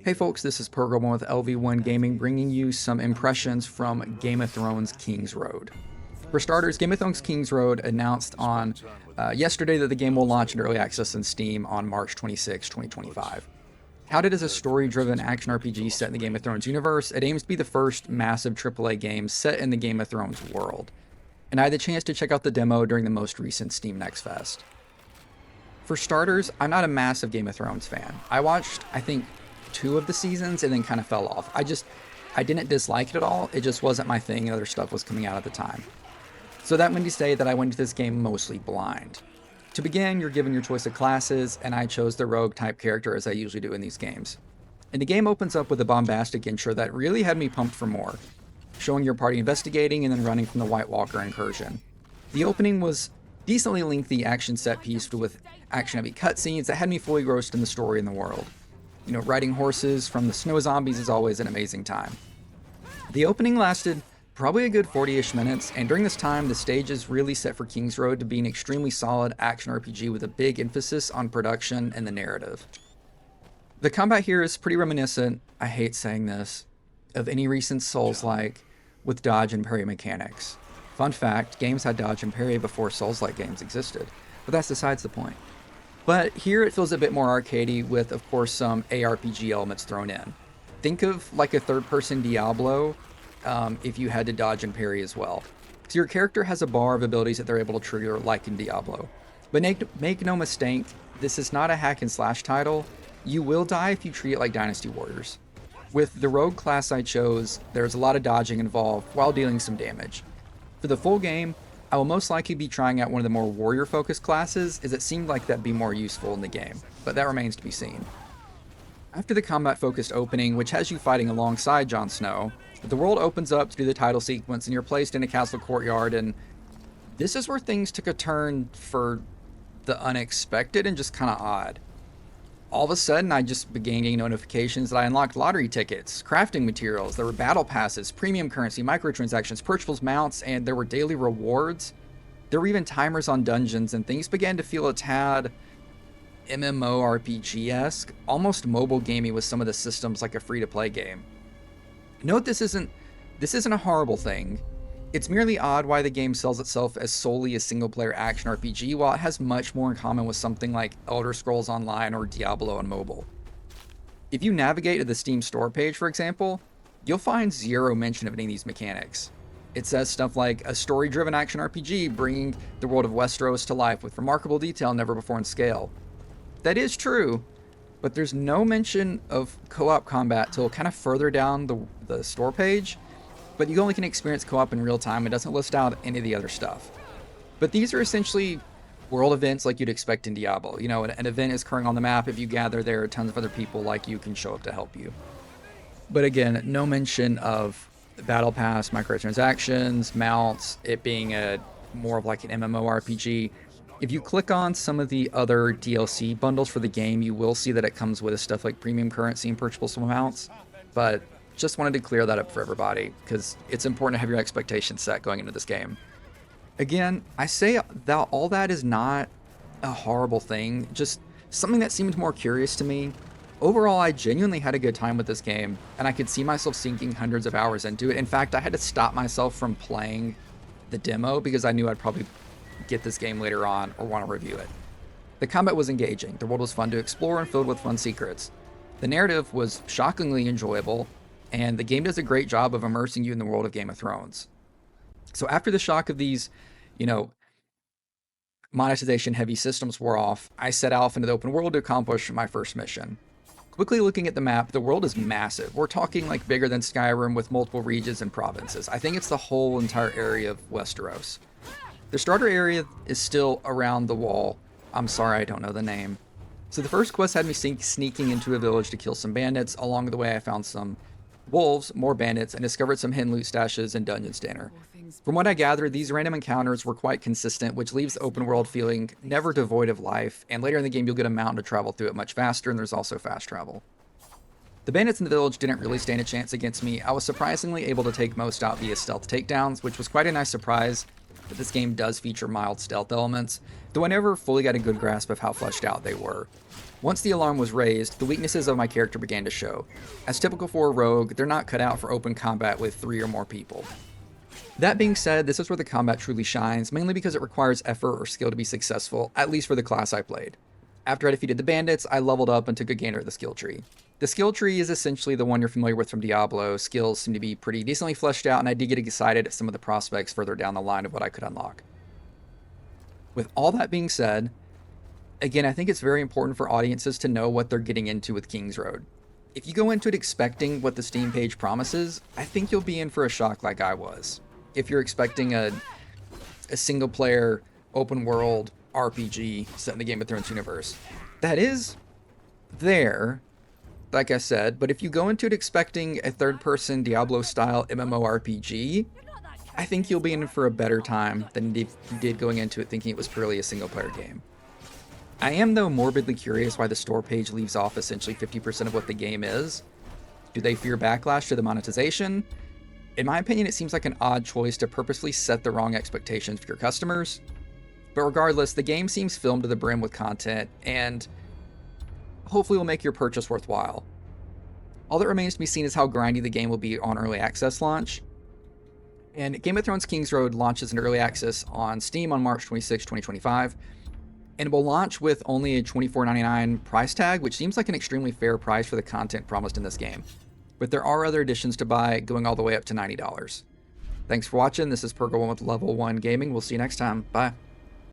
Hey folks, this is Pergamon with LV1 Gaming, bringing you some impressions from Game of Thrones Kingsroad. For starters, Game of Thrones Kingsroad announced on yesterday that the game will launch in early access in Steam on March 26, 2025. Touted as a story-driven action RPG set in the Game of Thrones universe, it aims to be the first massive AAA game set in the Game of Thrones world. And I had the chance to check out the demo during the most recent Steam Next Fest. For starters, I'm not a massive Game of Thrones fan. I watched, I think, 2 of the seasons and then kind of fell off. I didn't dislike it at all. It just wasn't my thing and other stuff was coming out at the time. So that meant to say that I went into this game mostly blind. To begin, you're given your choice of classes, and I chose the rogue type character as I usually do in these games. And the game opens up with a bombastic intro that really had me pumped for more, showing your party investigating and then running from the White Walker incursion. The opening was decently lengthy action set piece with action-heavy cutscenes that had me fully engrossed in the story and the world. You know, riding horses from the snow zombies is always an amazing time. The opening lasted probably a good 40-ish minutes, and during this time, the stage is really set for Kingsroad to be an extremely solid action RPG with a big emphasis on production and the narrative. The combat here is pretty reminiscent, I hate saying this, of any recent Souls-like with dodge and parry mechanics. Fun fact, games had dodge and parry before Souls-like games existed, but that's besides the point. But here it feels a bit more arcadey with, of course, some ARPG elements thrown in. Think of like a third-person Diablo if you had to dodge and parry as well. So your character has a bar of abilities that they're able to trigger like in Diablo. But make no mistake, this is not a hack and slash title. You will die if you treat it like Dynasty Warriors. With the rogue class I chose, there's a lot of dodging involved while dealing some damage. For the full game, I will most likely be trying out one of the more warrior-focused classes, as it seemed like that'd be more useful in the game, but that remains to be seen. After the combat-focused opening, which has you fighting alongside Jon Snow, the world opens up to do the title sequence and you're placed in a castle courtyard, and this is where things took a turn for the unexpected and just kind of odd. All of a sudden, I just began getting notifications that I unlocked lottery tickets, crafting materials, there were battle passes, premium currency, microtransactions, purchasables, mounts, and there were daily rewards. There were even timers on dungeons, and things began to feel a tad MMORPG-esque, almost mobile gamey with some of the systems like a free-to-play game. Note this isn't a horrible thing. It's merely odd why the game sells itself as solely a single-player action RPG, while it has much more in common with something like Elder Scrolls Online or Diablo on mobile. If you navigate to the Steam store page, for example, you'll find zero mention of any of these mechanics. It says stuff like a story-driven action RPG bringing the world of Westeros to life with remarkable detail never before in scale. That is true, but there's no mention of co-op combat till kind of further down the store page. But you only can experience co-op in real time. It doesn't list out any of the other stuff. But these are essentially world events like you'd expect in Diablo. You know, an event is occurring on the map. If you gather there, tons of other people like you can show up to help you. But again, no mention of battle pass, microtransactions, mounts, it being more of like an MMORPG. If you click on some of the other DLC bundles for the game, you will see that it comes with stuff like premium currency and purchasable amounts. But just wanted to clear that up for everybody, because it's important to have your expectations set going into this game. Again, I say that all that is not a horrible thing, just something that seemed more curious to me. Overall, I genuinely had a good time with this game, and I could see myself sinking hundreds of hours into it. In fact, I had to stop myself from playing the demo because I knew I'd probably get this game later on or want to review it. The combat was engaging, the world was fun to explore and filled with fun secrets. The narrative was shockingly enjoyable, and the game does a great job of immersing you in the world of Game of Thrones. So after the shock of these, monetization-heavy systems wore off, I set off into the open world to accomplish my first mission. Quickly looking at the map, the world is massive. We're talking like bigger than Skyrim with multiple regions and provinces. I think it's the whole entire area of Westeros. The starter area is still around the wall. I'm sorry, I don't know the name. So the first quest had me sneaking into a village to kill some bandits. Along the way, I found some wolves, more bandits, and discovered some hidden loot stashes and dungeons to enter. From what I gathered, these random encounters were quite consistent, which leaves the open world feeling never devoid of life, and later in the game you'll get a mountain to travel through it much faster, and there's also fast travel. The bandits in the village didn't really stand a chance against me. I was surprisingly able to take most out via stealth takedowns, which was quite a nice surprise, that this game does feature mild stealth elements, though I never fully got a good grasp of how fleshed out they were. Once the alarm was raised, the weaknesses of my character began to show. As typical for a rogue, they're not cut out for open combat with 3 or more people. That being said, this is where the combat truly shines, mainly because it requires effort or skill to be successful, at least for the class I played. After I defeated the bandits, I leveled up and took a gainer of the skill tree. The skill tree is essentially the one you're familiar with from Diablo. Skills seem to be pretty decently fleshed out, and I did get excited at some of the prospects further down the line of what I could unlock. With all that being said, again, I think it's very important for audiences to know what they're getting into with Kingsroad. If you go into it expecting what the Steam page promises, I think you'll be in for a shock like I was. If you're expecting a single-player, open-world RPG set in the Game of Thrones universe, that is there, like I said, but if you go into it expecting a third-person Diablo-style MMORPG, I think you'll be in for a better time than if you did going into it thinking it was purely a single-player game. I am, though, morbidly curious why the store page leaves off essentially 50% of what the game is. Do they fear backlash to the monetization? In my opinion, it seems like an odd choice to purposely set the wrong expectations for your customers. But regardless, the game seems filled to the brim with content, and hopefully will make your purchase worthwhile. All that remains to be seen is how grindy the game will be on early access launch. And Game of Thrones Kingsroad launches in early access on Steam on March 26, 2025. And it will launch with only a $24.99 price tag, which seems like an extremely fair price for the content promised in this game. But there are other additions to buy, going all the way up to $90. Thanks for watching. This is Pergo1 with Level 1 Gaming. We'll see you next time. Bye.